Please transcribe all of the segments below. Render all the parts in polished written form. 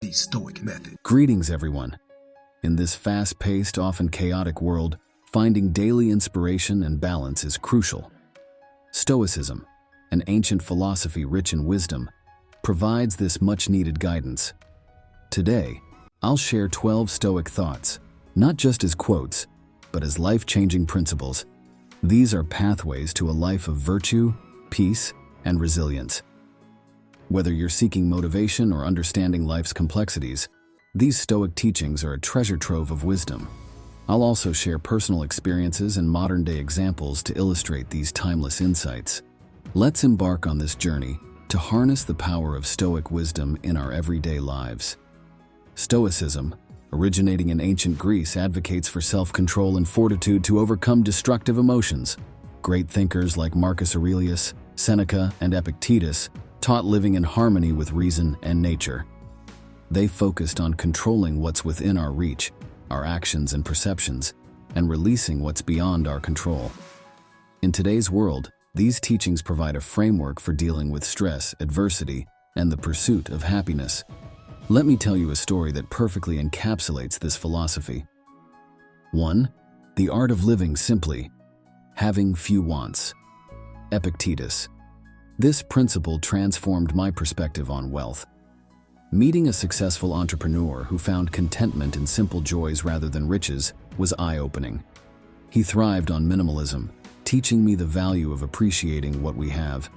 The Stoic Method. Greetings, everyone. In this fast-paced, often chaotic world, finding daily inspiration and balance is crucial. Stoicism, an ancient philosophy rich in wisdom, provides this much-needed guidance. Today, I'll share 12 Stoic thoughts, not just as quotes, but as life-changing principles. These are pathways to a life of virtue, peace, and resilience. Whether you're seeking motivation or understanding life's complexities, these Stoic teachings are a treasure trove of wisdom. I'll also share personal experiences and modern-day examples to illustrate these timeless insights. Let's embark on this journey to harness the power of Stoic wisdom in our everyday lives. Stoicism, originating in ancient Greece, advocates for self-control and fortitude to overcome destructive emotions. Great thinkers like Marcus Aurelius, Seneca, and Epictetus taught living in harmony with reason and nature. They focused on controlling what's within our reach, our actions and perceptions, and releasing what's beyond our control. In today's world, these teachings provide a framework for dealing with stress, adversity, and the pursuit of happiness. Let me tell you a story that perfectly encapsulates this philosophy. 1. The art of living simply. Having few wants. Epictetus. This principle transformed my perspective on wealth. Meeting a successful entrepreneur who found contentment in simple joys rather than riches was eye-opening. He thrived on minimalism, teaching me the value of appreciating what we have.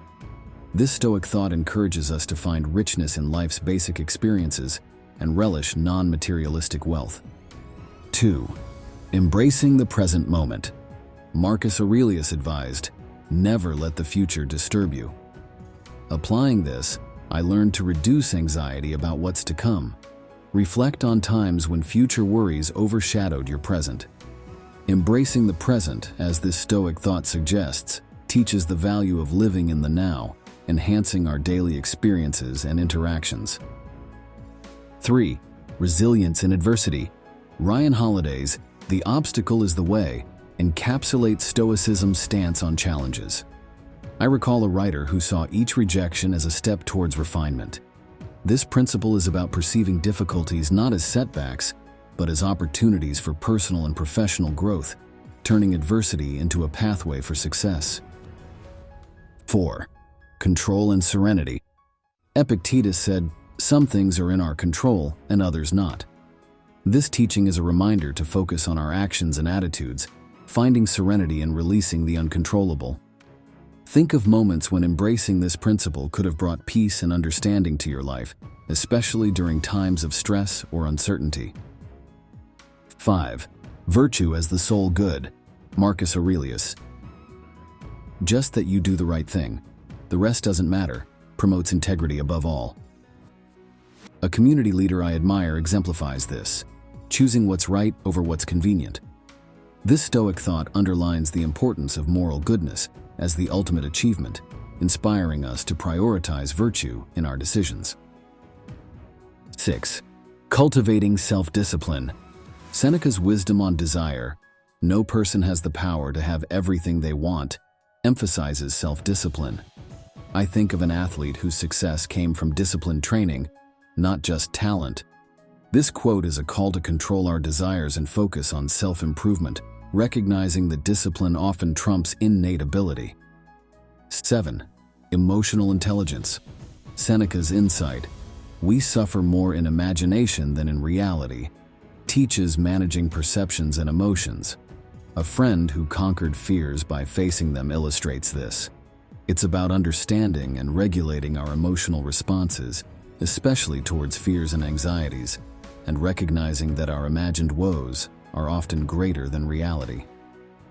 This Stoic thought encourages us to find richness in life's basic experiences and relish non-materialistic wealth. 2. Embracing the present moment. Marcus Aurelius advised, "Never let the future disturb you." Applying this, I learned to reduce anxiety about what's to come. Reflect on times when future worries overshadowed your present. Embracing the present, as this Stoic thought suggests, teaches the value of living in the now, enhancing our daily experiences and interactions. 3. Resilience in adversity. Ryan Holiday's "The Obstacle is the Way" encapsulates Stoicism's stance on challenges. I recall a writer who saw each rejection as a step towards refinement. This principle is about perceiving difficulties not as setbacks, but as opportunities for personal and professional growth, turning adversity into a pathway for success. 4. Control and serenity. Epictetus said, "Some things are in our control and others not." This teaching is a reminder to focus on our actions and attitudes, finding serenity and releasing the uncontrollable. Think of moments when embracing this principle could have brought peace and understanding to your life, especially during times of stress or uncertainty. 5. Virtue as the sole good. Marcus Aurelius. "Just that you do the right thing. The rest doesn't matter," promotes integrity above all. A community leader I admire exemplifies this, choosing what's right over what's convenient. This Stoic thought underlines the importance of moral goodness as the ultimate achievement, inspiring us to prioritize virtue in our decisions. 6. Cultivating self-discipline. Seneca's wisdom on desire, "No person has the power to have everything they want," emphasizes self-discipline. I think of an athlete whose success came from disciplined training, not just talent. This quote is a call to control our desires and focus on self-improvement, recognizing that discipline often trumps innate ability. 7. Emotional intelligence. Seneca's insight, "We suffer more in imagination than in reality," teaches managing perceptions and emotions. A friend who conquered fears by facing them illustrates this. It's about understanding and regulating our emotional responses, especially towards fears and anxieties, and recognizing that our imagined woes are often greater than reality.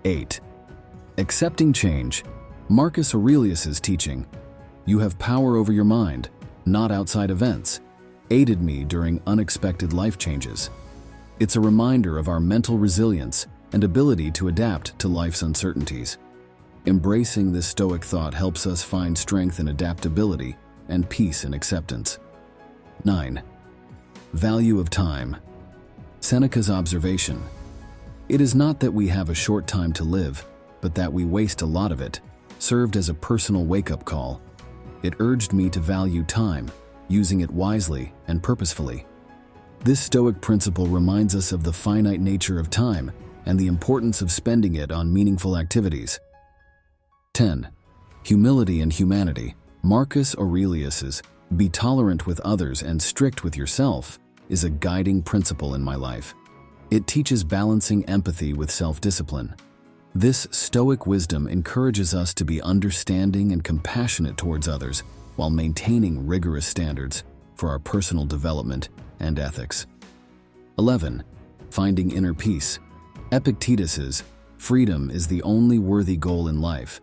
8. Accepting change. Marcus Aurelius's teaching, "You have power over your mind, not outside events," aided me during unexpected life changes. It's a reminder of our mental resilience and ability to adapt to life's uncertainties. Embracing this Stoic thought helps us find strength in adaptability and peace in acceptance. 9. Value of time. Seneca's observation, "It is not that we have a short time to live, but that we waste a lot of it," served as a personal wake-up call. It urged me to value time, using it wisely and purposefully. This Stoic principle reminds us of the finite nature of time and the importance of spending it on meaningful activities. 10. Humility and humanity. Marcus Aurelius's "Be tolerant with others and strict with yourself" is a guiding principle in my life. It teaches balancing empathy with self-discipline. This Stoic wisdom encourages us to be understanding and compassionate towards others while maintaining rigorous standards for our personal development and ethics. 11. Finding inner peace. Epictetus's "Freedom is the only worthy goal in life"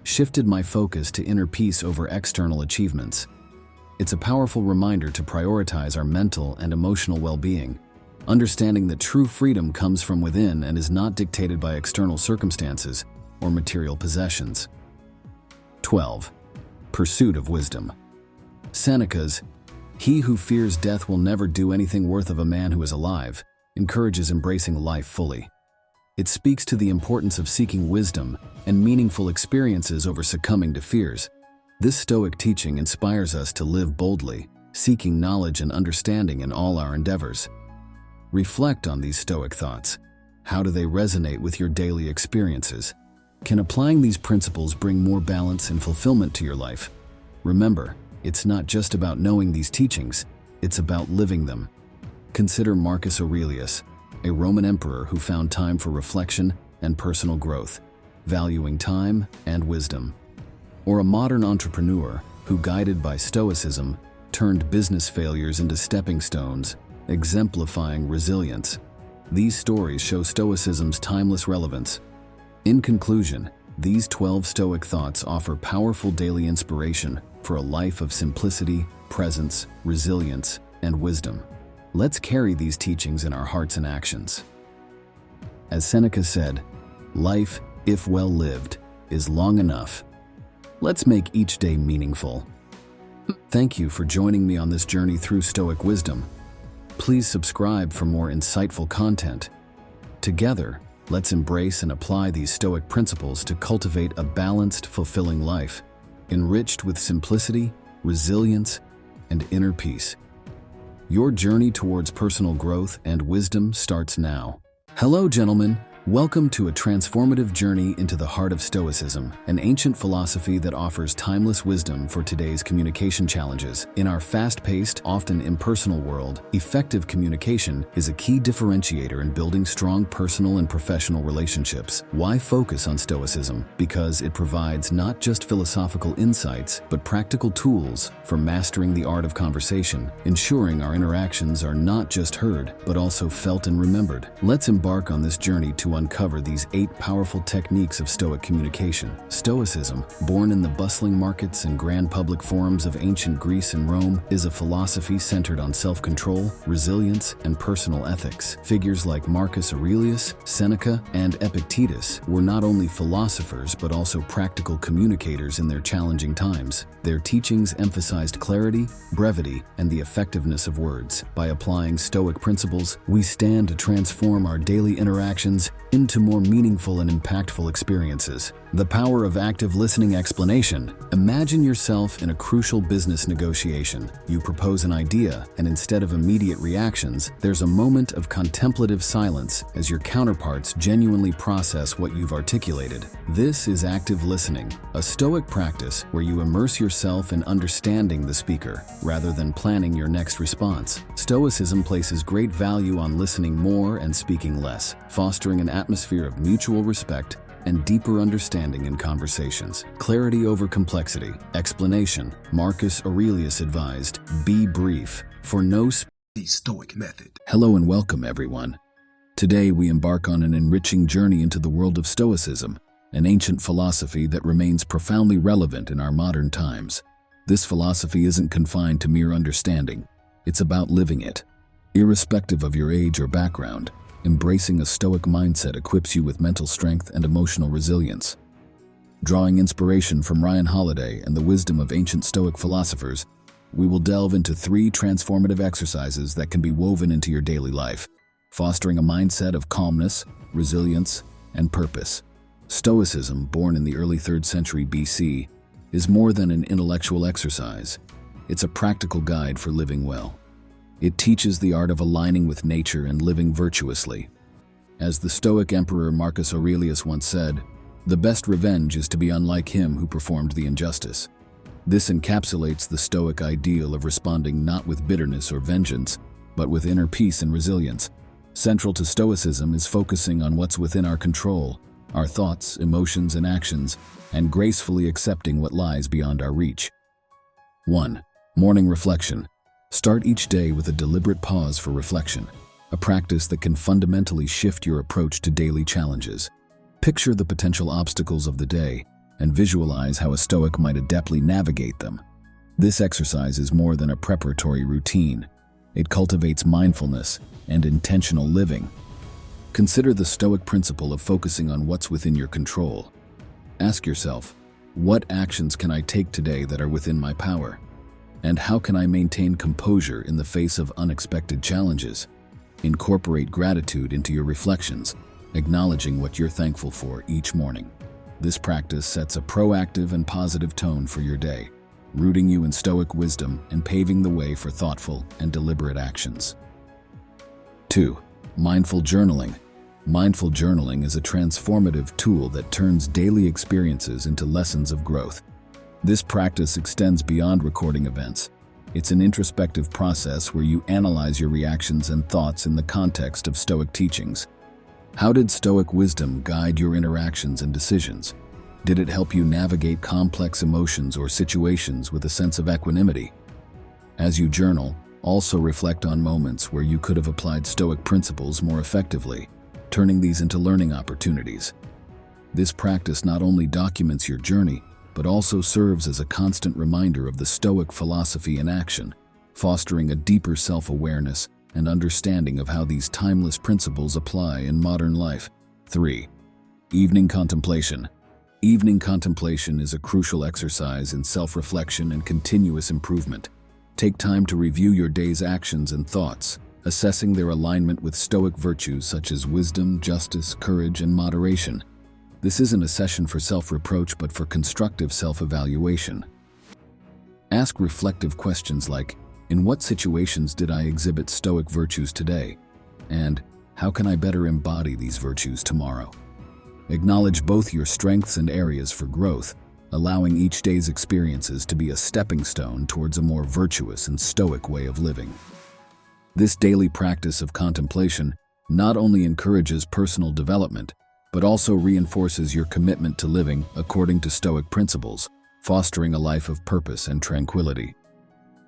shifted my focus to inner peace over external achievements. It's a powerful reminder to prioritize our mental and emotional well-being, understanding that true freedom comes from within and is not dictated by external circumstances or material possessions. 12. Pursuit of wisdom. Seneca's "He who fears death will never do anything worth of a man who is alive" encourages embracing life fully. It speaks to the importance of seeking wisdom and meaningful experiences over succumbing to fears. This Stoic teaching inspires us to live boldly, seeking knowledge and understanding in all our endeavors. Reflect on these Stoic thoughts. How do they resonate with your daily experiences? Can applying these principles bring more balance and fulfillment to your life? Remember, it's not just about knowing these teachings, it's about living them. Consider Marcus Aurelius, a Roman emperor who found time for reflection and personal growth, valuing time and wisdom. Or a modern entrepreneur who, guided by Stoicism, turned business failures into stepping stones, exemplifying resilience. These stories show Stoicism's timeless relevance. In conclusion, these 12 Stoic thoughts offer powerful daily inspiration for a life of simplicity, presence, resilience, and wisdom. Let's carry these teachings in our hearts and actions. As Seneca said, "Life, if well lived, is long enough." Let's make each day meaningful. Thank you for joining me on this journey through Stoic wisdom. Please subscribe for more insightful content. Together, let's embrace and apply these Stoic principles to cultivate a balanced, fulfilling life, enriched with simplicity, resilience, and inner peace. Your journey towards personal growth and wisdom starts now. Hello, gentlemen. Welcome to a transformative journey into the heart of Stoicism, an ancient philosophy that offers timeless wisdom for today's communication challenges. In our fast-paced, often impersonal world, effective communication is a key differentiator in building strong personal and professional relationships. Why focus on Stoicism? Because it provides not just philosophical insights, but practical tools for mastering the art of conversation, ensuring our interactions are not just heard, but also felt and remembered. Let's embark on this journey to uncover these 8 powerful techniques of Stoic communication. Stoicism, born in the bustling markets and grand public forums of ancient Greece and Rome, is a philosophy centered on self-control, resilience, and personal ethics. Figures like Marcus Aurelius, Seneca, and Epictetus were not only philosophers but also practical communicators in their challenging times. Their teachings emphasized clarity, brevity, and the effectiveness of words. By applying Stoic principles, we stand to transform our daily interactions into more meaningful and impactful experiences. The power of active listening explanation. Imagine yourself in a crucial business negotiation. You propose an idea, and instead of immediate reactions, there's a moment of contemplative silence as your counterparts genuinely process what you've articulated. This is active listening, a Stoic practice where you immerse yourself in understanding the speaker rather than planning your next response. Stoicism places great value on listening more and speaking less, fostering an atmosphere of mutual respect and deeper understanding in conversations. Clarity over complexity. Explanation. Marcus Aurelius advised, "Be brief, for no The Stoic method. Hello and welcome, everyone. Today we embark on an enriching journey into the world of Stoicism, an ancient philosophy that remains profoundly relevant in our modern times. This philosophy isn't confined to mere understanding. It's about living it. Irrespective of your age or background, embracing a Stoic mindset equips you with mental strength and emotional resilience. Drawing inspiration from Ryan Holiday and the wisdom of ancient Stoic philosophers, we will delve into 3 transformative exercises that can be woven into your daily life, fostering a mindset of calmness, resilience, and purpose. Stoicism, born in the early 3rd century BC, is more than an intellectual exercise. It's a practical guide for living well. It teaches the art of aligning with nature and living virtuously. As the Stoic emperor Marcus Aurelius once said, "The best revenge is to be unlike him who performed the injustice." This encapsulates the Stoic ideal of responding not with bitterness or vengeance, but with inner peace and resilience. Central to Stoicism is focusing on what's within our control, our thoughts, emotions, and actions, and gracefully accepting what lies beyond our reach. 1. Morning reflection. Start each day with a deliberate pause for reflection, a practice that can fundamentally shift your approach to daily challenges. Picture the potential obstacles of the day and visualize how a Stoic might adeptly navigate them. This exercise is more than a preparatory routine. It cultivates mindfulness and intentional living. Consider the Stoic principle of focusing on what's within your control. Ask yourself, what actions can I take today that are within my power? And how can I maintain composure in the face of unexpected challenges? Incorporate gratitude into your reflections, acknowledging what you're thankful for each morning. This practice sets a proactive and positive tone for your day, rooting you in Stoic wisdom and paving the way for thoughtful and deliberate actions. 2. Mindful journaling. Mindful journaling is a transformative tool that turns daily experiences into lessons of growth. This practice extends beyond recording events. It's an introspective process where you analyze your reactions and thoughts in the context of Stoic teachings. How did Stoic wisdom guide your interactions and decisions? Did it help you navigate complex emotions or situations with a sense of equanimity? As you journal, also reflect on moments where you could have applied Stoic principles more effectively, turning these into learning opportunities. This practice not only documents your journey, but also serves as a constant reminder of the Stoic philosophy in action, fostering a deeper self-awareness and understanding of how these timeless principles apply in modern life. 3. Evening contemplation. Evening contemplation is a crucial exercise in self-reflection and continuous improvement. Take time to review your day's actions and thoughts, assessing their alignment with Stoic virtues such as wisdom, justice, courage, and moderation. This isn't a session for self-reproach, but for constructive self-evaluation. Ask reflective questions like, in what situations did I exhibit Stoic virtues today? And how can I better embody these virtues tomorrow? Acknowledge both your strengths and areas for growth, allowing each day's experiences to be a stepping stone towards a more virtuous and Stoic way of living. This daily practice of contemplation not only encourages personal development, but also reinforces your commitment to living according to Stoic principles, fostering a life of purpose and tranquility.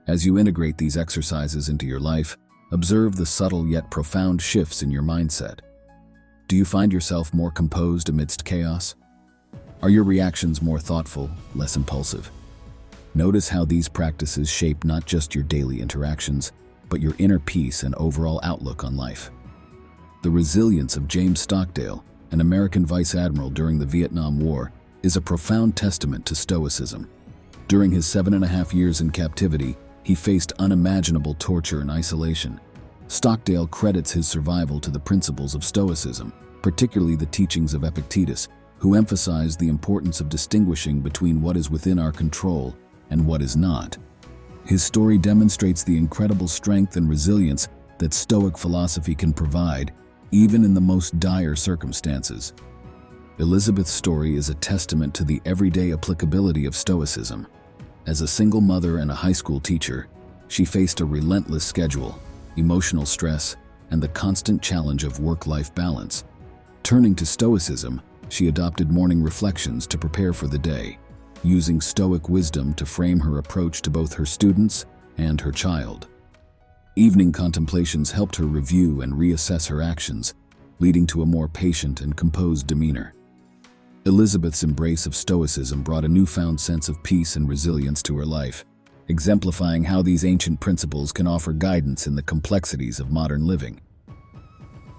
As you integrate these exercises into your life, observe the subtle yet profound shifts in your mindset. Do you find yourself more composed amidst chaos? Are your reactions more thoughtful, less impulsive? Notice how these practices shape not just your daily interactions, but your inner peace and overall outlook on life. The resilience of James Stockdale, an American vice admiral during the Vietnam War, is a profound testament to Stoicism. During his 7.5 years in captivity, he faced unimaginable torture and isolation. Stockdale credits his survival to the principles of Stoicism, particularly the teachings of Epictetus, who emphasized the importance of distinguishing between what is within our control and what is not. His story demonstrates the incredible strength and resilience that Stoic philosophy can provide, even in the most dire circumstances. Elizabeth's story is a testament to the everyday applicability of Stoicism. As a single mother and a high school teacher, she faced a relentless schedule, emotional stress, and the constant challenge of work-life balance. Turning to Stoicism, she adopted morning reflections to prepare for the day, using Stoic wisdom to frame her approach to both her students and her child. Evening contemplations helped her review and reassess her actions, leading to a more patient and composed demeanor. Elizabeth's embrace of Stoicism brought a newfound sense of peace and resilience to her life, exemplifying how these ancient principles can offer guidance in the complexities of modern living.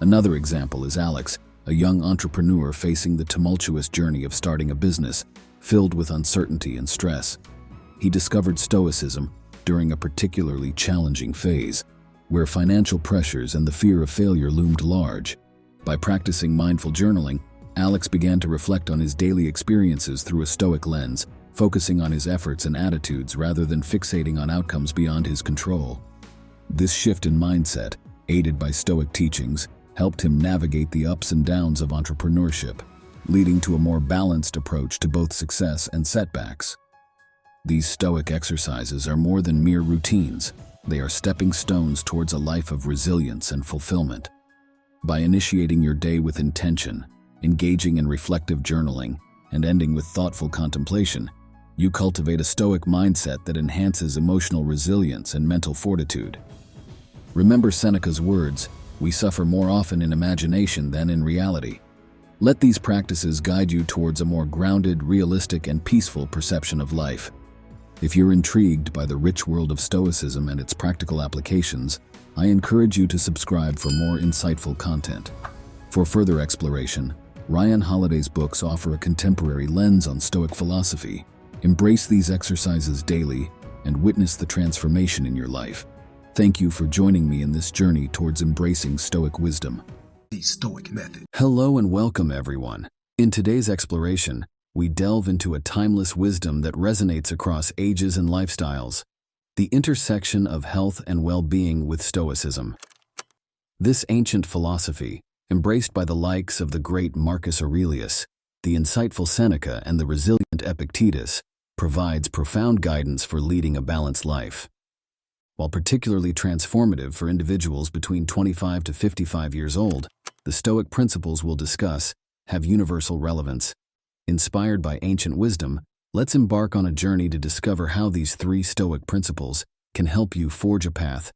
Another example is Alex, a young entrepreneur facing the tumultuous journey of starting a business filled with uncertainty and stress. He discovered Stoicism during a particularly challenging phase, where financial pressures and the fear of failure loomed large. By practicing mindful journaling, Alex began to reflect on his daily experiences through a Stoic lens, focusing on his efforts and attitudes rather than fixating on outcomes beyond his control. This shift in mindset, aided by Stoic teachings, helped him navigate the ups and downs of entrepreneurship, leading to a more balanced approach to both success and setbacks. These Stoic exercises are more than mere routines. They are stepping stones towards a life of resilience and fulfillment. By initiating your day with intention, engaging in reflective journaling, and ending with thoughtful contemplation, you cultivate a Stoic mindset that enhances emotional resilience and mental fortitude. Remember Seneca's words, "We suffer more often in imagination than in reality." Let these practices guide you towards a more grounded, realistic, and peaceful perception of life. If you're intrigued by the rich world of Stoicism and its practical applications, I encourage you to subscribe for more insightful content. For further exploration, Ryan Holiday's books offer a contemporary lens on Stoic philosophy. Embrace these exercises daily and witness the transformation in your life. Thank you for joining me in this journey towards embracing Stoic wisdom. The Stoic Method. Hello and welcome, everyone. In today's exploration, we delve into a timeless wisdom that resonates across ages and lifestyles, the intersection of health and well-being with Stoicism. This ancient philosophy, embraced by the likes of the great Marcus Aurelius, the insightful Seneca, and the resilient Epictetus, provides profound guidance for leading a balanced life. While particularly transformative for individuals between 25 to 55 years old, the Stoic principles we'll discuss have universal relevance. Inspired by ancient wisdom, let's embark on a journey to discover how these three Stoic principles can help you forge a path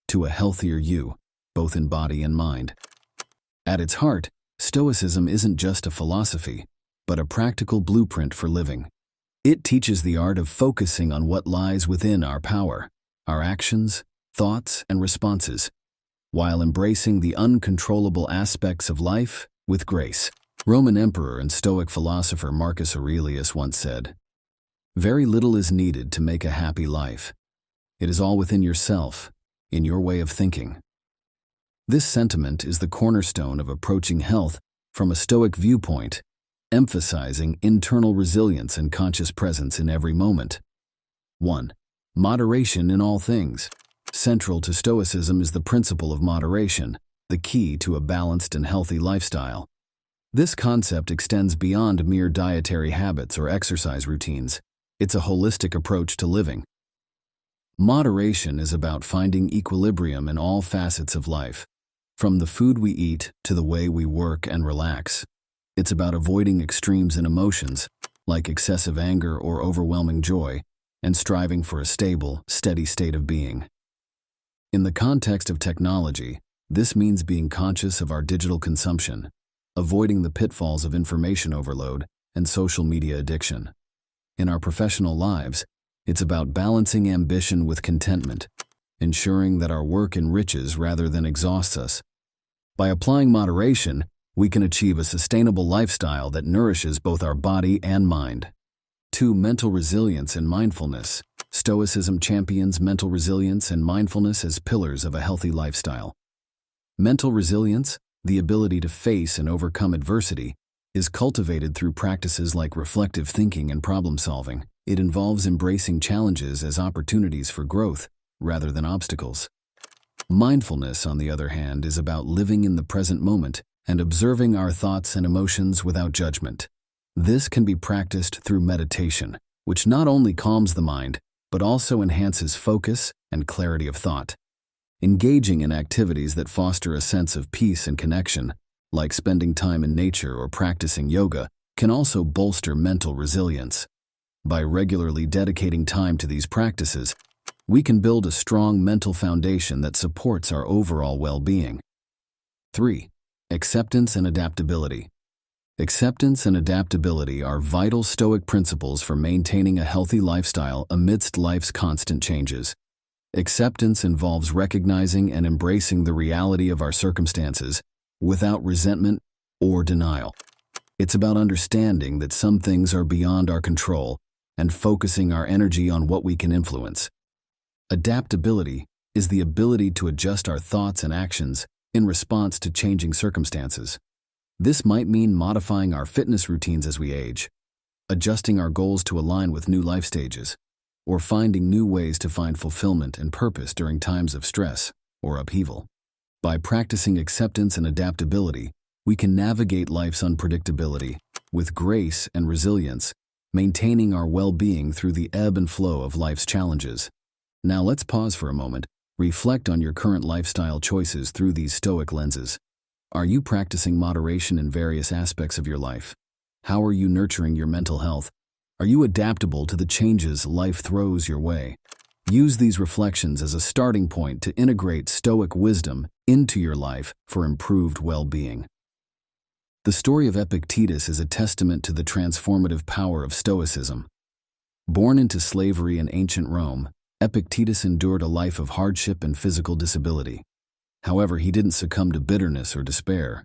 to a healthier you, both in body and mind. At its heart, Stoicism isn't just a philosophy, but a practical blueprint for living. It teaches the art of focusing on what lies within our power, our actions, thoughts, and responses, while embracing the uncontrollable aspects of life with grace. Roman emperor and Stoic philosopher Marcus Aurelius once said, "Very little is needed to make a happy life. It is all within yourself, in your way of thinking." This sentiment is the cornerstone of approaching health from a Stoic viewpoint, emphasizing internal resilience and conscious presence in every moment. 1. Moderation in all things. Central to Stoicism is the principle of moderation, the key to a balanced and healthy lifestyle. This concept extends beyond mere dietary habits or exercise routines. It's a holistic approach to living. Moderation is about finding equilibrium in all facets of life, from the food we eat to the way we work and relax. It's about avoiding extremes in emotions, like excessive anger or overwhelming joy, and striving for a stable, steady state of being. In the context of technology, this means being conscious of our digital consumption, avoiding the pitfalls of information overload and social media addiction. In our professional lives, it's about balancing ambition with contentment, ensuring that our work enriches rather than exhausts us. By applying moderation, we can achieve a sustainable lifestyle that nourishes both our body and mind. 2. Mental resilience and mindfulness. Stoicism champions mental resilience and mindfulness as pillars of a healthy lifestyle. Mental resilience, the ability to face and overcome adversity, is cultivated through practices like reflective thinking and problem solving. It involves embracing challenges as opportunities for growth rather than obstacles. Mindfulness, on the other hand, is about living in the present moment and observing our thoughts and emotions without judgment. This can be practiced through meditation, which not only calms the mind, but also enhances focus and clarity of thought. Engaging in activities that foster a sense of peace and connection, like spending time in nature or practicing yoga, can also bolster mental resilience. By regularly dedicating time to these practices, we can build a strong mental foundation that supports our overall well-being. 3. Acceptance and adaptability. Acceptance and adaptability are vital Stoic principles for maintaining a healthy lifestyle amidst life's constant changes. Acceptance involves recognizing and embracing the reality of our circumstances without resentment or denial. It's about understanding that some things are beyond our control and focusing our energy on what we can influence. Adaptability is the ability to adjust our thoughts and actions in response to changing circumstances. This might mean modifying our fitness routines as we age, adjusting our goals to align with new life stages, or finding new ways to find fulfillment and purpose during times of stress or upheaval. By practicing acceptance and adaptability, we can navigate life's unpredictability with grace and resilience, maintaining our well-being through the ebb and flow of life's challenges. Now let's pause for a moment, reflect on your current lifestyle choices through these Stoic lenses. Are you practicing moderation in various aspects of your life? How are you nurturing your mental health? Are you adaptable to the changes life throws your way? Use these reflections as a starting point to integrate Stoic wisdom into your life for improved well-being. The story of Epictetus is a testament to the transformative power of Stoicism. Born into slavery in ancient Rome, Epictetus endured a life of hardship and physical disability. However, he didn't succumb to bitterness or despair.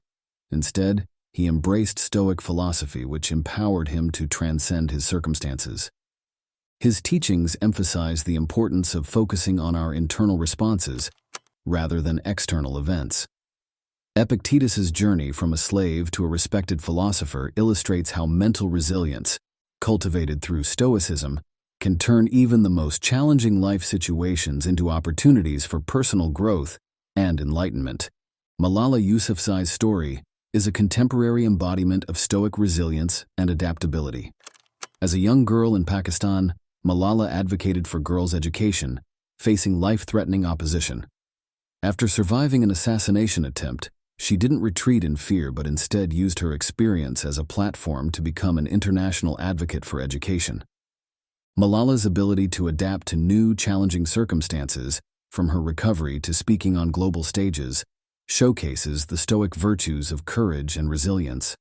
Instead, he embraced Stoic philosophy, which empowered him to transcend his circumstances. His teachings emphasize the importance of focusing on our internal responses rather than external events. Epictetus's journey from a slave to a respected philosopher illustrates how mental resilience, cultivated through Stoicism, can turn even the most challenging life situations into opportunities for personal growth and enlightenment. Malala Yousafzai's story is a contemporary embodiment of Stoic resilience and adaptability. As a young girl in Pakistan, Malala advocated for girls' education, facing life-threatening opposition. After surviving an assassination attempt, she didn't retreat in fear but instead used her experience as a platform to become an international advocate for education. Malala's ability to adapt to new, challenging circumstances, from her recovery to speaking on global stages, showcases the Stoic virtues of courage and resilience.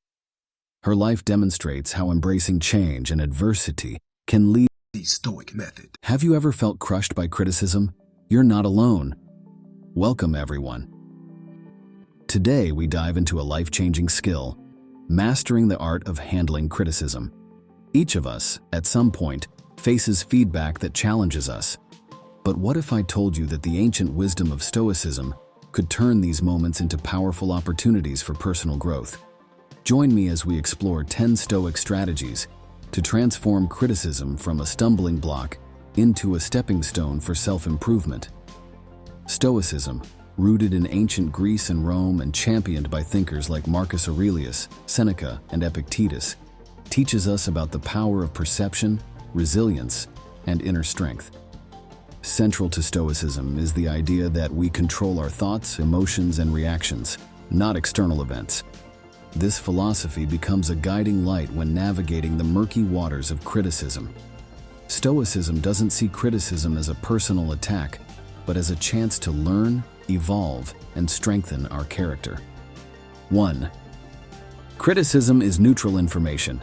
Her life demonstrates how embracing change and adversity can lead the Stoic method. Have you ever felt crushed by criticism? You're not alone. Welcome, everyone. Today, we dive into a life-changing skill, mastering the art of handling criticism. Each of us, at some point, faces feedback that challenges us. But what if I told you that the ancient wisdom of Stoicism could turn these moments into powerful opportunities for personal growth? Join me as we explore 10 Stoic strategies to transform criticism from a stumbling block into a stepping stone for self-improvement. Stoicism, rooted in ancient Greece and Rome and championed by thinkers like Marcus Aurelius, Seneca, and Epictetus, teaches us about the power of perception, resilience, and inner strength. Central to Stoicism is the idea that we control our thoughts, emotions, and reactions, not external events. This philosophy becomes a guiding light when navigating the murky waters of criticism. Stoicism doesn't see criticism as a personal attack, but as a chance to learn, evolve, and strengthen our character. 1. Criticism is neutral information.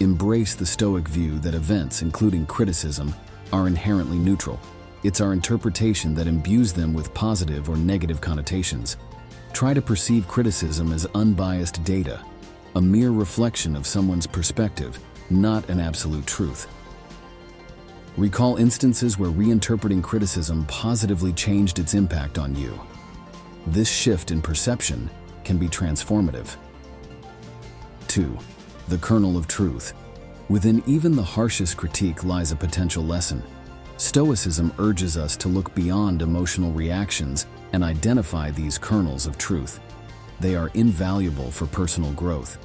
Embrace the Stoic view that events, including criticism, are inherently neutral. It's our interpretation that imbues them with positive or negative connotations. Try to perceive criticism as unbiased data, a mere reflection of someone's perspective, not an absolute truth. Recall instances where reinterpreting criticism positively changed its impact on you. This shift in perception can be transformative. 2. The Kernel of Truth. Within even the harshest critique lies a potential lesson. Stoicism urges us to look beyond emotional reactions and identify these kernels of truth. They are invaluable for personal growth.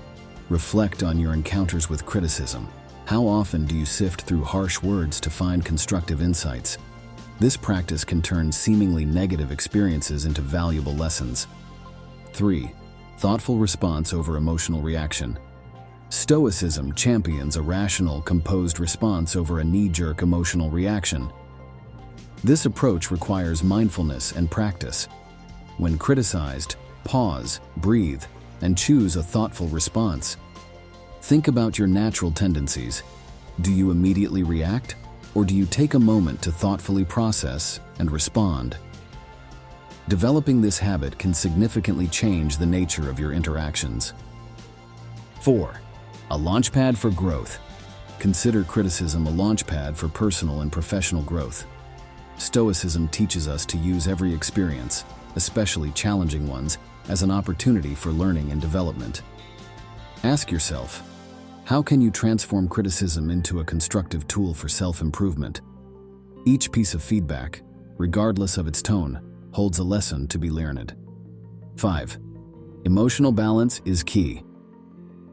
Reflect on your encounters with criticism. How often do you sift through harsh words to find constructive insights? This practice can turn seemingly negative experiences into valuable lessons. 3. Thoughtful response over emotional reaction. Stoicism champions a rational, composed response over a knee-jerk emotional reaction. This approach requires mindfulness and practice. When criticized, pause, breathe, and choose a thoughtful response. Think about your natural tendencies. Do you immediately react, or do you take a moment to thoughtfully process and respond? Developing this habit can significantly change the nature of your interactions. 4. A launchpad for growth. Consider criticism a launchpad for personal and professional growth. Stoicism teaches us to use every experience, especially challenging ones, as an opportunity for learning and development. Ask yourself, how can you transform criticism into a constructive tool for self-improvement? Each piece of feedback, regardless of its tone, holds a lesson to be learned. 5. Emotional balance is key.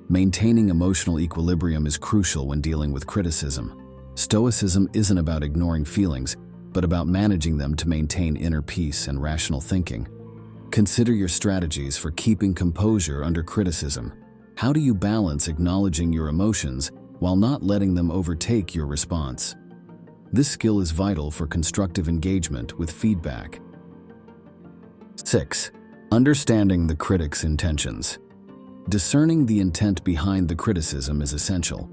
Maintaining emotional equilibrium is crucial when dealing with criticism. Stoicism isn't about ignoring feelings, but about managing them to maintain inner peace and rational thinking. Consider your strategies for keeping composure under criticism. How do you balance acknowledging your emotions while not letting them overtake your response? This skill is vital for constructive engagement with feedback. 6. Understanding the critic's intentions. Discerning the intent behind the criticism is essential.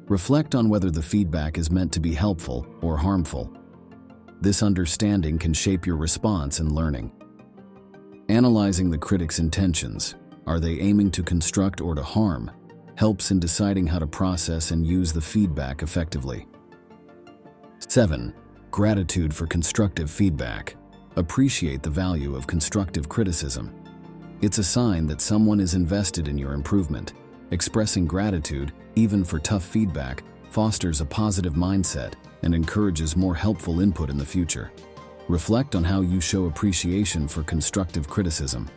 Reflect on whether the feedback is meant to be helpful or harmful. This understanding can shape your response and learning. Analyzing the critic's intentions, are they aiming to construct or to harm, helps in deciding how to process and use the feedback effectively. 7. Gratitude for constructive feedback. Appreciate the value of constructive criticism. It's a sign that someone is invested in your improvement. Expressing gratitude, even for tough feedback, fosters a positive mindset and encourages more helpful input in the future. Reflect on how you show appreciation for constructive criticism.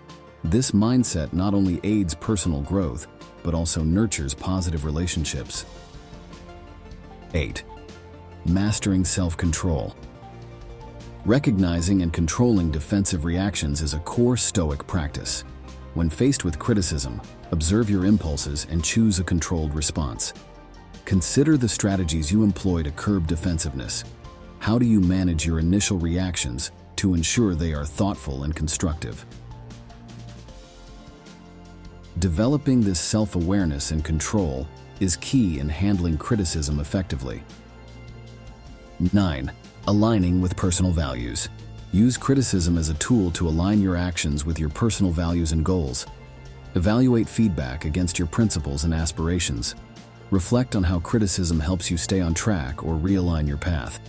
This mindset not only aids personal growth, but also nurtures positive relationships. 8. Mastering self-control. Recognizing and controlling defensive reactions is a core Stoic practice. When faced with criticism, observe your impulses and choose a controlled response. Consider the strategies you employ to curb defensiveness. How do you manage your initial reactions to ensure they are thoughtful and constructive? Developing this self-awareness and control is key in handling criticism effectively. 9. Aligning with personal values. Use criticism as a tool to align your actions with your personal values and goals. Evaluate feedback against your principles and aspirations. Reflect on how criticism helps you stay on track or realign your path.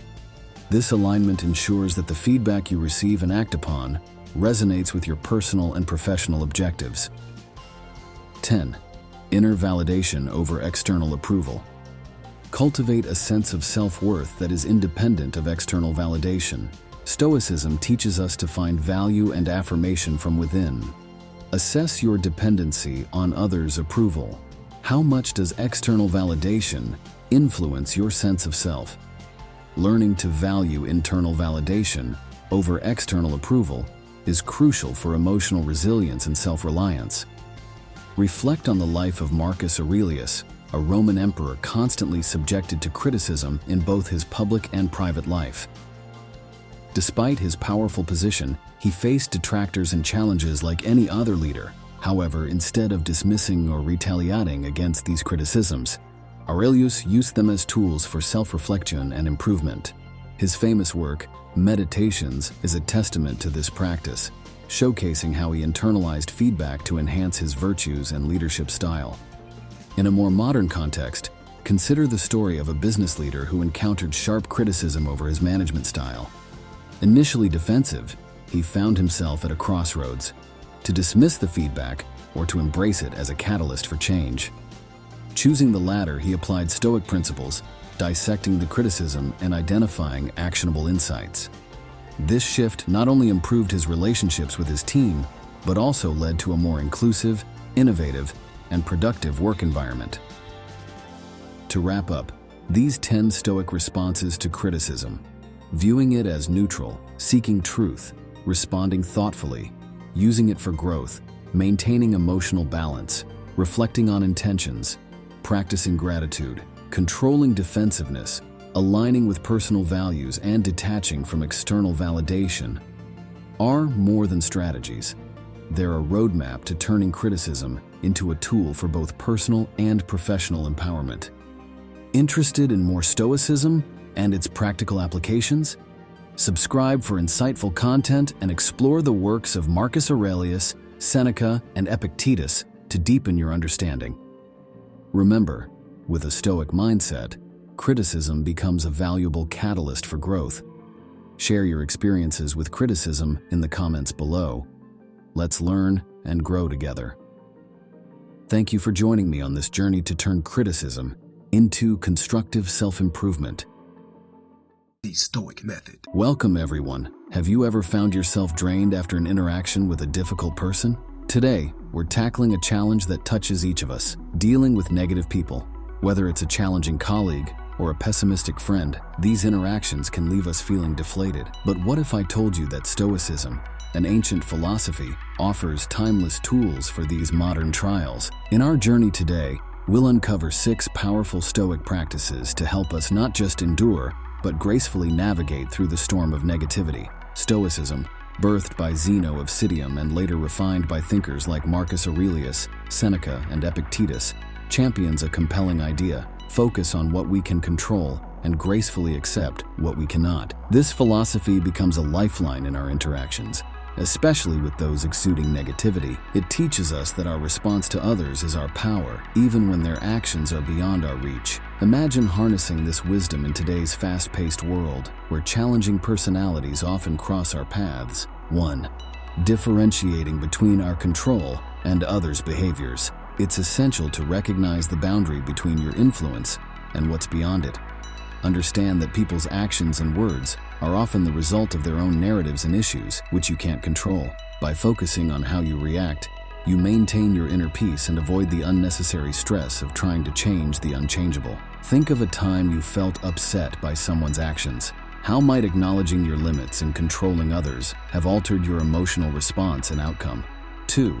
This alignment ensures that the feedback you receive and act upon resonates with your personal and professional objectives. 10. Inner validation over external approval. Cultivate a sense of self-worth that is independent of external validation. Stoicism teaches us to find value and affirmation from within. Assess your dependency on others' approval. How much does external validation influence your sense of self? Learning to value internal validation over external approval is crucial for emotional resilience and self-reliance. Reflect on the life of Marcus Aurelius, a Roman emperor constantly subjected to criticism in both his public and private life. Despite his powerful position, he faced detractors and challenges like any other leader. However, instead of dismissing or retaliating against these criticisms, Aurelius used them as tools for self-reflection and improvement. His famous work, Meditations, is a testament to this practice, showcasing how he internalized feedback to enhance his virtues and leadership style. In a more modern context, consider the story of a business leader who encountered sharp criticism over his management style. Initially defensive, he found himself at a crossroads: to dismiss the feedback or to embrace it as a catalyst for change. Choosing the latter, he applied Stoic principles, dissecting the criticism and identifying actionable insights. This shift not only improved his relationships with his team, but also led to a more inclusive, innovative, and productive work environment. To wrap up, these 10 Stoic responses to criticism: viewing it as neutral, seeking truth, responding thoughtfully, using it for growth, maintaining emotional balance, reflecting on intentions, practicing gratitude, controlling defensiveness, aligning with personal values, and detaching from external validation are more than strategies. They're a roadmap to turning criticism into a tool for both personal and professional empowerment. Interested in more Stoicism and its practical applications? Subscribe for insightful content and explore the works of Marcus Aurelius, Seneca, and Epictetus to deepen your understanding. Remember, with a Stoic mindset, criticism becomes a valuable catalyst for growth. Share your experiences with criticism in the comments below. Let's learn and grow together. Thank you for joining me on this journey to turn criticism into constructive self-improvement. The Stoic Method. Welcome, everyone. Have you ever found yourself drained after an interaction with a difficult person? Today, we're tackling a challenge that touches each of us, dealing with negative people. Whether it's a challenging colleague or a pessimistic friend, these interactions can leave us feeling deflated. But what if I told you that Stoicism, an ancient philosophy, offers timeless tools for these modern trials? In our journey today, we'll uncover 6 powerful Stoic practices to help us not just endure, but gracefully navigate through the storm of negativity. Stoicism, birthed by Zeno of Citium and later refined by thinkers like Marcus Aurelius, Seneca, and Epictetus, champions a compelling idea: focus on what we can control and gracefully accept what we cannot. This philosophy becomes a lifeline in our interactions, especially with those exuding negativity. It teaches us that our response to others is our power, even when their actions are beyond our reach. Imagine harnessing this wisdom in today's fast-paced world, where challenging personalities often cross our paths. 1. Differentiating between our control and others' behaviors. It's essential to recognize the boundary between your influence and what's beyond it. Understand that people's actions and words are often the result of their own narratives and issues, which you can't control. By focusing on how you react, you maintain your inner peace and avoid the unnecessary stress of trying to change the unchangeable. Think of a time you felt upset by someone's actions. How might acknowledging your limits and controlling others have altered your emotional response and outcome? 2.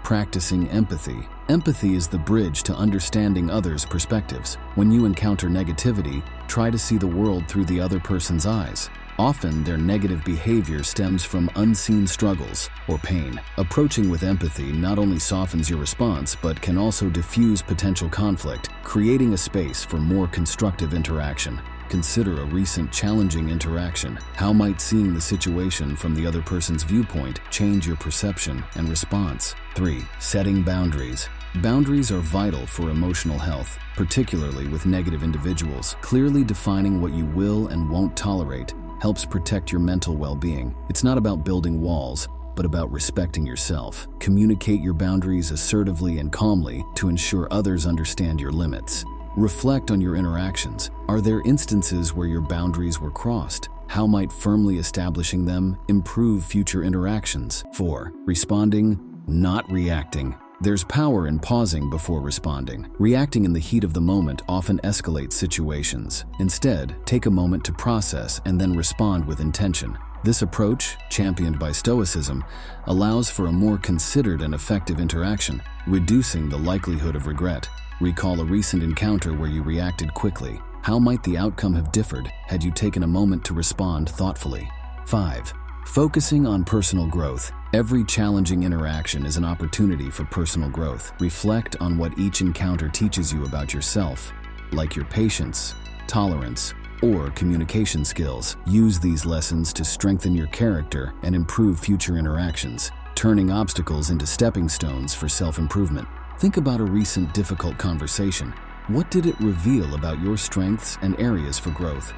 Practicing empathy. Empathy is the bridge to understanding others' perspectives. When you encounter negativity, try to see the world through the other person's eyes. Often, their negative behavior stems from unseen struggles or pain. Approaching with empathy not only softens your response, but can also diffuse potential conflict, creating a space for more constructive interaction. Consider a recent challenging interaction. How might seeing the situation from the other person's viewpoint change your perception and response? 3. Setting boundaries. Boundaries are vital for emotional health, particularly with negative individuals. Clearly defining what you will and won't tolerate helps protect your mental well-being. It's not about building walls, but about respecting yourself. Communicate your boundaries assertively and calmly to ensure others understand your limits. Reflect on your interactions. Are there instances where your boundaries were crossed? How might firmly establishing them improve future interactions? 4. Responding, not reacting. There's power in pausing before responding. Reacting in the heat of the moment often escalates situations. Instead, take a moment to process and then respond with intention. This approach, championed by Stoicism, allows for a more considered and effective interaction, reducing the likelihood of regret. Recall a recent encounter where you reacted quickly. How might the outcome have differed had you taken a moment to respond thoughtfully? 5. Focusing on personal growth. Every challenging interaction is an opportunity for personal growth. Reflect on what each encounter teaches you about yourself, like your patience, tolerance, or communication skills. Use these lessons to strengthen your character and improve future interactions, turning obstacles into stepping stones for self-improvement. Think about a recent difficult conversation. What did it reveal about your strengths and areas for growth?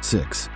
6.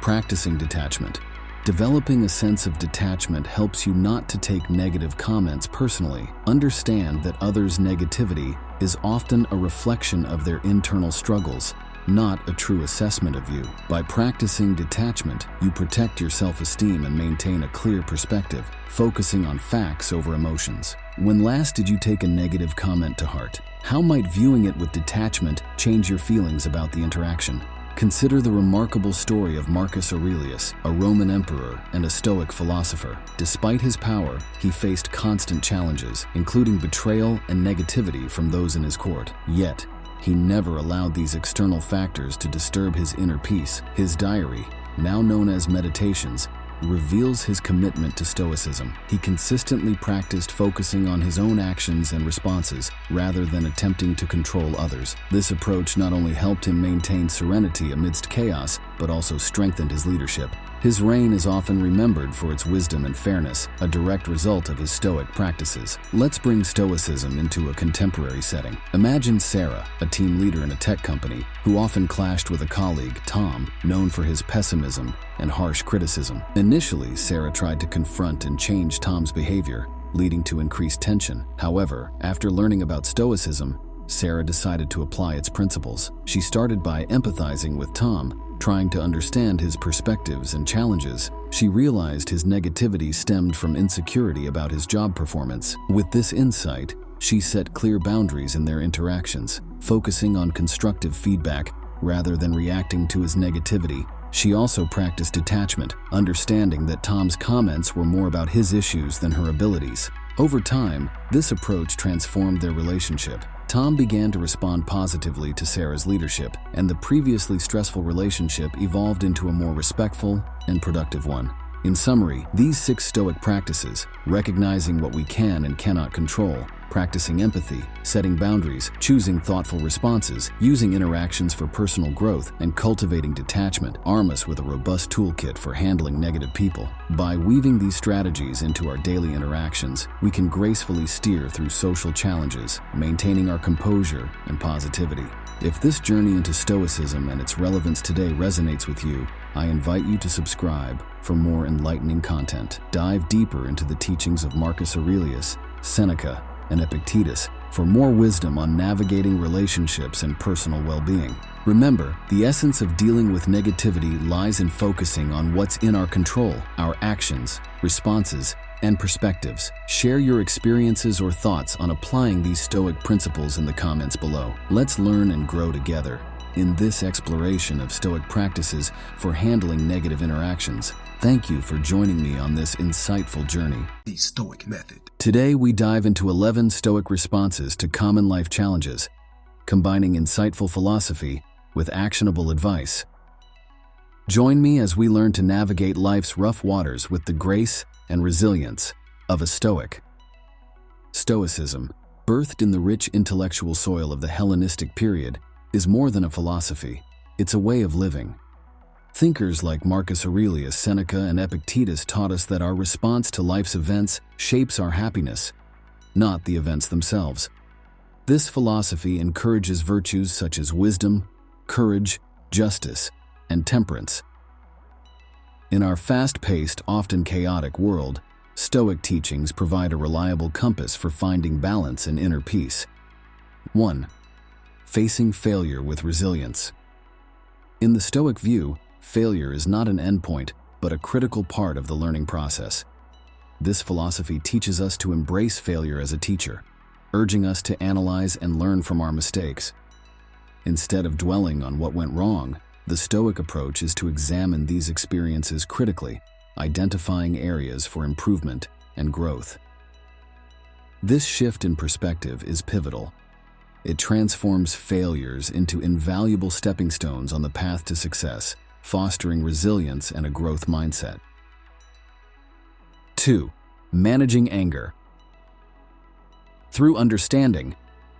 Practicing detachment. Developing a sense of detachment helps you not to take negative comments personally. Understand that others' negativity is often a reflection of their internal struggles, not a true assessment of you. By practicing detachment, you protect your self-esteem and maintain a clear perspective, focusing on facts over emotions. When last did you take a negative comment to heart? How might viewing it with detachment change your feelings about the interaction? Consider the remarkable story of Marcus Aurelius, a Roman emperor and a Stoic philosopher. Despite his power, he faced constant challenges, including betrayal and negativity from those in his court. Yet, he never allowed these external factors to disturb his inner peace. His diary, now known as Meditations, reveals his commitment to Stoicism. He consistently practiced focusing on his own actions and responses rather than attempting to control others. This approach not only helped him maintain serenity amidst chaos, but also strengthened his leadership. His reign is often remembered for its wisdom and fairness, a direct result of his Stoic practices. Let's bring Stoicism into a contemporary setting. Imagine Sarah, a team leader in a tech company, who often clashed with a colleague, Tom, known for his pessimism and harsh criticism. Initially, Sarah tried to confront and change Tom's behavior, leading to increased tension. However, after learning about Stoicism, Sarah decided to apply its principles. She started by empathizing with Tom, Trying to understand his perspectives and challenges, she realized his negativity stemmed from insecurity about his job performance. With this insight, she set clear boundaries in their interactions, focusing on constructive feedback rather than reacting to his negativity. She also practiced detachment, understanding that Tom's comments were more about his issues than her abilities. Over time, this approach transformed their relationship. Tom began to respond positively to Sarah's leadership, and the previously stressful relationship evolved into a more respectful and productive one. In summary, these 6 Stoic practices, recognizing what we can and cannot control, practicing empathy, setting boundaries, choosing thoughtful responses, using interactions for personal growth, and cultivating detachment, arm us with a robust toolkit for handling negative people. By weaving these strategies into our daily interactions, we can gracefully steer through social challenges, maintaining our composure and positivity. If this journey into Stoicism and its relevance today resonates with you, I invite you to subscribe for more enlightening content. Dive deeper into the teachings of Marcus Aurelius, Seneca, and Epictetus for more wisdom on navigating relationships and personal well-being. Remember, the essence of dealing with negativity lies in focusing on what's in our control, our actions, responses, and perspectives. Share your experiences or thoughts on applying these Stoic principles in the comments below. Let's learn and grow together in this exploration of Stoic practices for handling negative interactions. Thank you for joining me on this insightful journey. The Stoic Method. Today we dive into 11 Stoic responses to common life challenges, combining insightful philosophy with actionable advice. Join me as we learn to navigate life's rough waters with the grace and resilience of a Stoic. Stoicism, birthed in the rich intellectual soil of the Hellenistic period, is more than a philosophy. It's a way of living. Thinkers like Marcus Aurelius, Seneca, and Epictetus taught us that our response to life's events shapes our happiness, not the events themselves. This philosophy encourages virtues such as wisdom, courage, justice, and temperance. In our fast-paced, often chaotic world, Stoic teachings provide a reliable compass for finding balance and inner peace. 1. Facing failure with resilience. In the Stoic view, failure is not an endpoint, but a critical part of the learning process. This philosophy teaches us to embrace failure as a teacher, urging us to analyze and learn from our mistakes. Instead of dwelling on what went wrong, the Stoic approach is to examine these experiences critically, identifying areas for improvement and growth. This shift in perspective is pivotal. It transforms failures into invaluable stepping stones on the path to success, fostering resilience and a growth mindset. 2. Managing anger. Through understanding,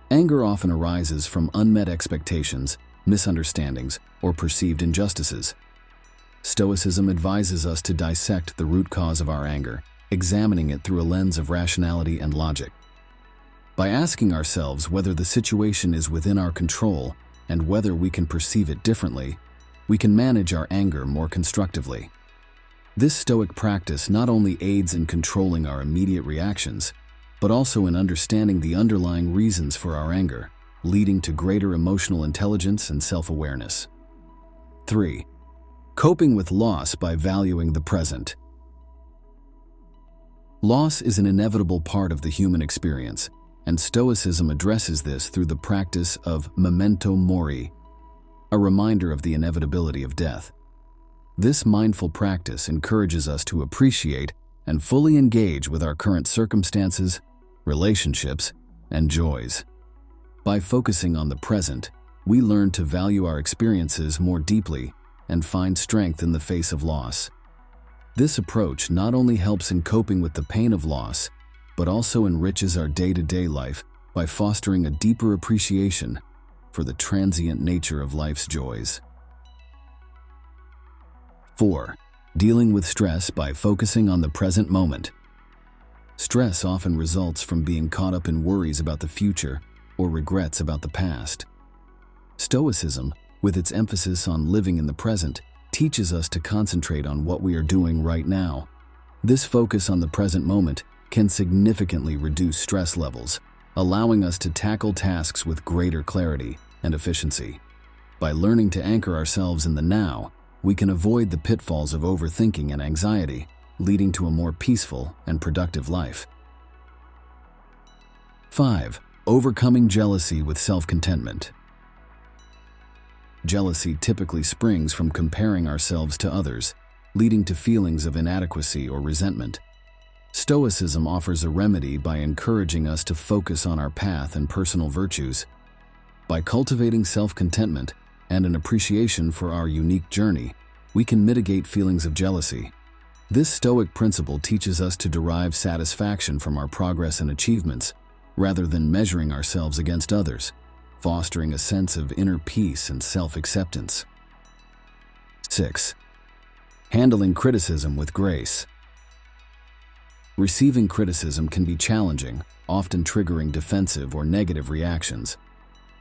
anger often arises from unmet expectations, misunderstandings, or perceived injustices. Stoicism advises us to dissect the root cause of our anger, examining it through a lens of rationality and logic. By asking ourselves whether the situation is within our control and whether we can perceive it differently, we can manage our anger more constructively. This Stoic practice not only aids in controlling our immediate reactions, but also in understanding the underlying reasons for our anger, leading to greater emotional intelligence and self-awareness. 3. Coping with loss by valuing the present. Loss is an inevitable part of the human experience, and Stoicism addresses this through the practice of memento mori, a reminder of the inevitability of death. This mindful practice encourages us to appreciate and fully engage with our current circumstances, relationships, and joys. By focusing on the present, we learn to value our experiences more deeply and find strength in the face of loss. This approach not only helps in coping with the pain of loss, but also enriches our day-to-day life by fostering a deeper appreciation for the transient nature of life's joys. 4. Dealing with stress by focusing on the present moment. Stress often results from being caught up in worries about the future or regrets about the past. Stoicism, with its emphasis on living in the present, teaches us to concentrate on what we are doing right now. This focus on the present moment can significantly reduce stress levels, allowing us to tackle tasks with greater clarity and efficiency. By learning to anchor ourselves in the now, we can avoid the pitfalls of overthinking and anxiety, leading to a more peaceful and productive life. 5. Overcoming jealousy with self-contentment. Jealousy typically springs from comparing ourselves to others, leading to feelings of inadequacy or resentment. Stoicism offers a remedy by encouraging us to focus on our path and personal virtues. By cultivating self-contentment and an appreciation for our unique journey, we can mitigate feelings of jealousy. This Stoic principle teaches us to derive satisfaction from our progress and achievements, rather than measuring ourselves against others, fostering a sense of inner peace and self-acceptance. 6. Handling criticism with grace. Receiving criticism can be challenging, often triggering defensive or negative reactions.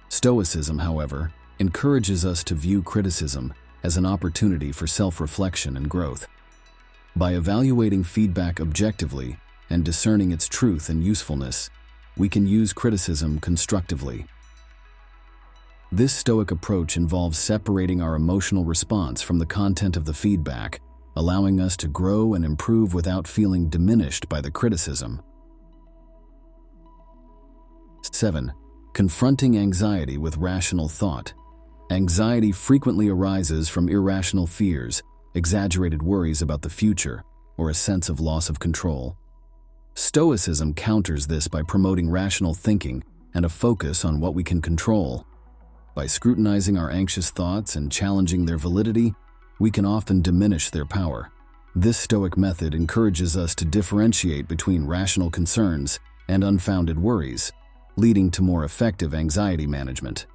Stoicism, however, encourages us to view criticism as an opportunity for self-reflection and growth. By evaluating feedback objectively and discerning its truth and usefulness, we can use criticism constructively. This Stoic approach involves separating our emotional response from the content of the feedback, allowing us to grow and improve without feeling diminished by the criticism. 7. Confronting anxiety with rational thought. Anxiety frequently arises from irrational fears, exaggerated worries about the future, or a sense of loss of control. Stoicism counters this by promoting rational thinking and a focus on what we can control. By scrutinizing our anxious thoughts and challenging their validity, we can often diminish their power. This Stoic method encourages us to differentiate between rational concerns and unfounded worries, leading to more effective anxiety management.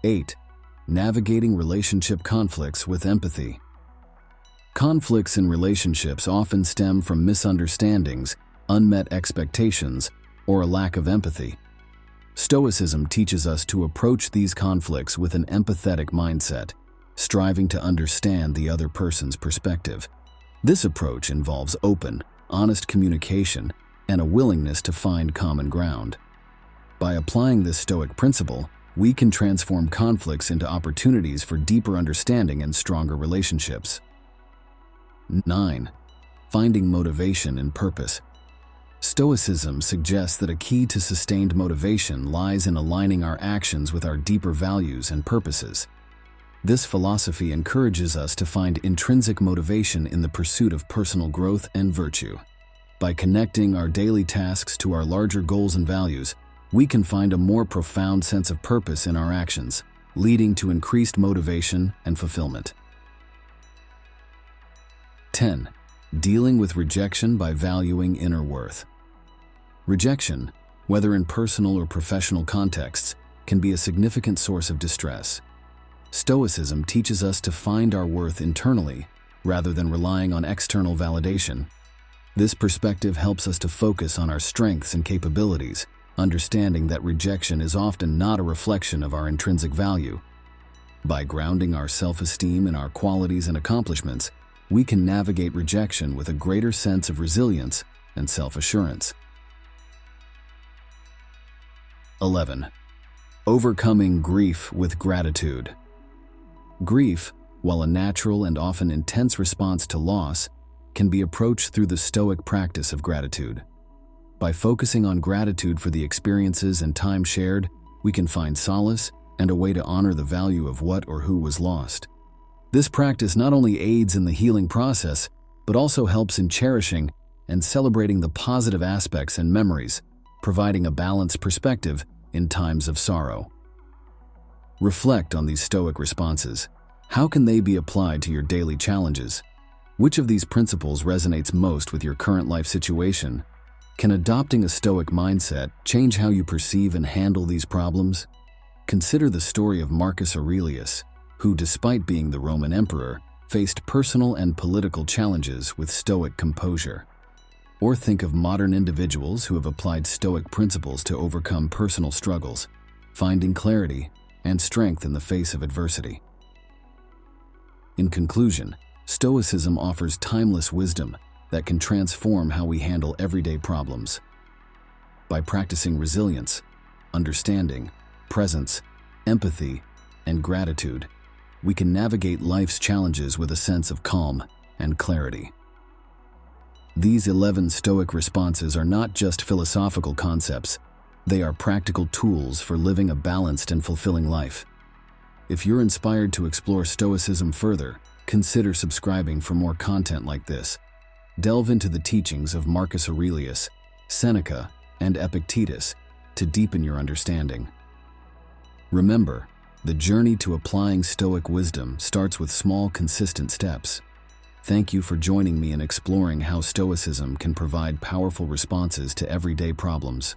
8. Navigating relationship conflicts with empathy. Conflicts in relationships often stem from misunderstandings, unmet expectations, or a lack of empathy. Stoicism teaches us to approach these conflicts with an empathetic mindset, striving to understand the other person's perspective. This approach involves open, honest communication and a willingness to find common ground. By applying this Stoic principle, we can transform conflicts into opportunities for deeper understanding and stronger relationships. 9. Finding motivation and purpose. Stoicism suggests that a key to sustained motivation lies in aligning our actions with our deeper values and purposes. This philosophy encourages us to find intrinsic motivation in the pursuit of personal growth and virtue. By connecting our daily tasks to our larger goals and values, we can find a more profound sense of purpose in our actions, leading to increased motivation and fulfillment. 10. Dealing with rejection by valuing inner worth. Rejection, whether in personal or professional contexts, can be a significant source of distress. Stoicism teaches us to find our worth internally, rather than relying on external validation. This perspective helps us to focus on our strengths and capabilities, understanding that rejection is often not a reflection of our intrinsic value. By grounding our self-esteem in our qualities and accomplishments, we can navigate rejection with a greater sense of resilience and self-assurance. 11. Overcoming grief with gratitude. Grief, while a natural and often intense response to loss, can be approached through the Stoic practice of gratitude. By focusing on gratitude for the experiences and time shared, we can find solace and a way to honor the value of what or who was lost. This practice not only aids in the healing process, but also helps in cherishing and celebrating the positive aspects and memories, providing a balanced perspective in times of sorrow. Reflect on these Stoic responses. How can they be applied to your daily challenges? Which of these principles resonates most with your current life situation? Can adopting a Stoic mindset change how you perceive and handle these problems? Consider the story of Marcus Aurelius, who, despite being the Roman emperor, faced personal and political challenges with Stoic composure. Or think of modern individuals who have applied Stoic principles to overcome personal struggles, finding clarity and strength in the face of adversity. In conclusion, Stoicism offers timeless wisdom that can transform how we handle everyday problems. By practicing resilience, understanding, presence, empathy, and gratitude, we can navigate life's challenges with a sense of calm and clarity. These 11 Stoic responses are not just philosophical concepts, they are practical tools for living a balanced and fulfilling life. If you're inspired to explore Stoicism further, consider subscribing for more content like this. Delve into the teachings of Marcus Aurelius, Seneca, and Epictetus to deepen your understanding. Remember, the journey to applying Stoic wisdom starts with small, consistent steps. Thank you for joining me in exploring how Stoicism can provide powerful responses to everyday problems.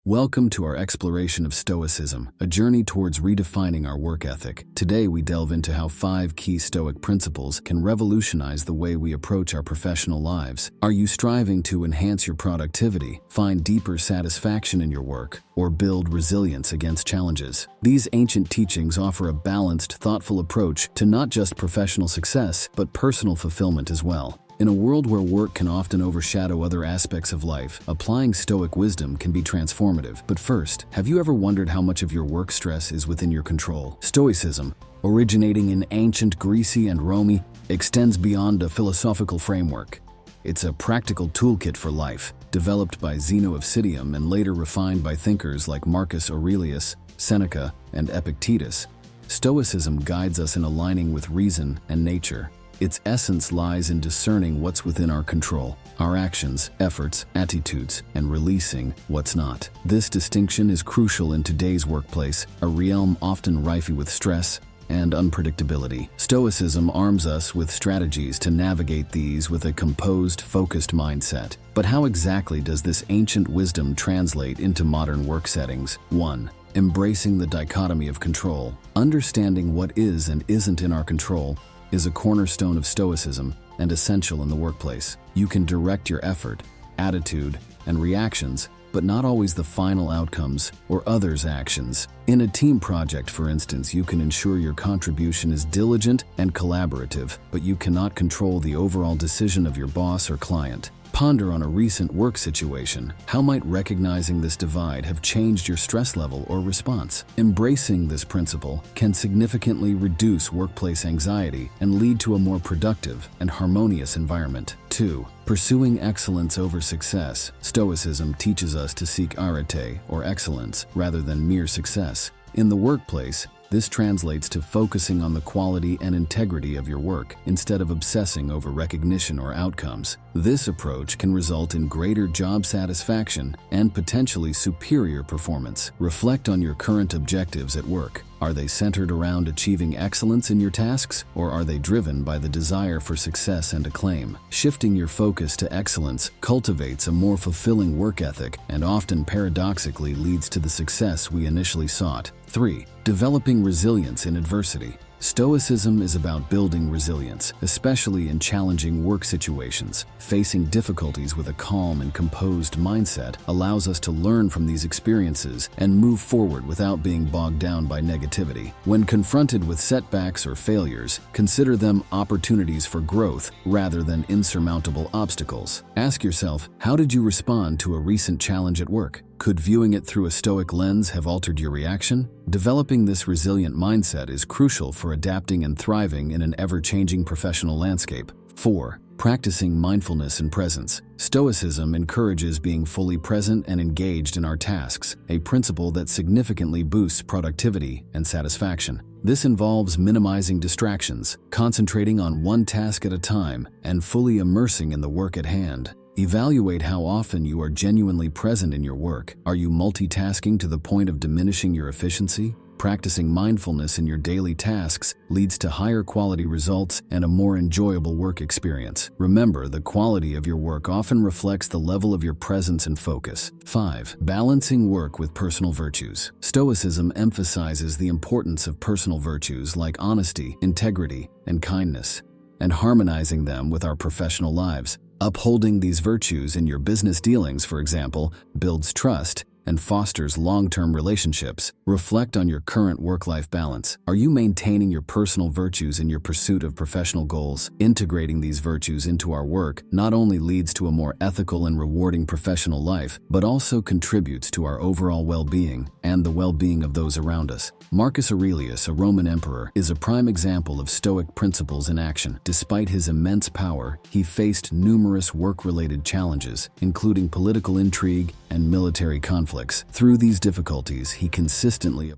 Welcome to our exploration of Stoicism, a journey towards redefining our work ethic. Today we delve into how 5 key Stoic principles can revolutionize the way we approach our professional lives. Are you striving to enhance your productivity, find deeper satisfaction in your work, or build resilience against challenges? These ancient teachings offer a balanced, thoughtful approach to not just professional success, but personal fulfillment as well. In a world where work can often overshadow other aspects of life, applying Stoic wisdom can be transformative. But first, have you ever wondered how much of your work stress is within your control? Stoicism, originating in ancient Greece and Rome, extends beyond a philosophical framework. It's a practical toolkit for life, developed by Zeno of Citium and later refined by thinkers like Marcus Aurelius, Seneca, and Epictetus. Stoicism guides us in aligning with reason and nature. Its essence lies in discerning what's within our control, our actions, efforts, attitudes, and releasing what's not. This distinction is crucial in today's workplace, a realm often rife with stress and unpredictability. Stoicism arms us with strategies to navigate these with a composed, focused mindset. But how exactly does this ancient wisdom translate into modern work settings? 1. Embracing the dichotomy of control. Understanding what is and isn't in our control is a cornerstone of Stoicism and essential in the workplace. You can direct your effort, attitude, and reactions, but not always the final outcomes or others' actions. In a team project, for instance, you can ensure your contribution is diligent and collaborative, but you cannot control the overall decision of your boss or client. Ponder on a recent work situation. How might recognizing this divide have changed your stress level or response? Embracing this principle can significantly reduce workplace anxiety and lead to a more productive and harmonious environment. 2. Pursuing excellence over success. Stoicism teaches us to seek arete, or excellence, rather than mere success. In the workplace, this translates to focusing on the quality and integrity of your work instead of obsessing over recognition or outcomes. This approach can result in greater job satisfaction and potentially superior performance. Reflect on your current objectives at work. Are they centered around achieving excellence in your tasks, or are they driven by the desire for success and acclaim? Shifting your focus to excellence cultivates a more fulfilling work ethic and often paradoxically leads to the success we initially sought. 3. Developing resilience in adversity. Stoicism is about building resilience, especially in challenging work situations. Facing difficulties with a calm and composed mindset allows us to learn from these experiences and move forward without being bogged down by negativity. When confronted with setbacks or failures, consider them opportunities for growth rather than insurmountable obstacles. Ask yourself, how did you respond to a recent challenge at work? Could viewing it through a Stoic lens have altered your reaction? Developing this resilient mindset is crucial for adapting and thriving in an ever-changing professional landscape. 4. Practicing mindfulness and presence. Stoicism encourages being fully present and engaged in our tasks, a principle that significantly boosts productivity and satisfaction. This involves minimizing distractions, concentrating on one task at a time, and fully immersing in the work at hand. Evaluate how often you are genuinely present in your work. Are you multitasking to the point of diminishing your efficiency? Practicing mindfulness in your daily tasks leads to higher quality results and a more enjoyable work experience. Remember, the quality of your work often reflects the level of your presence and focus. 5. Balancing work with personal virtues. Stoicism emphasizes the importance of personal virtues like honesty, integrity, and kindness, and harmonizing them with our professional lives. Upholding these virtues in your business dealings, for example, builds trust and fosters long-term relationships. Reflect on your current work-life balance. Are you maintaining your personal virtues in your pursuit of professional goals? Integrating these virtues into our work not only leads to a more ethical and rewarding professional life, but also contributes to our overall well-being and the well-being of those around us. Marcus Aurelius, a Roman emperor, is a prime example of Stoic principles in action. Despite his immense power, he faced numerous work-related challenges, including political intrigue and military conflicts. Through these difficulties, he consistently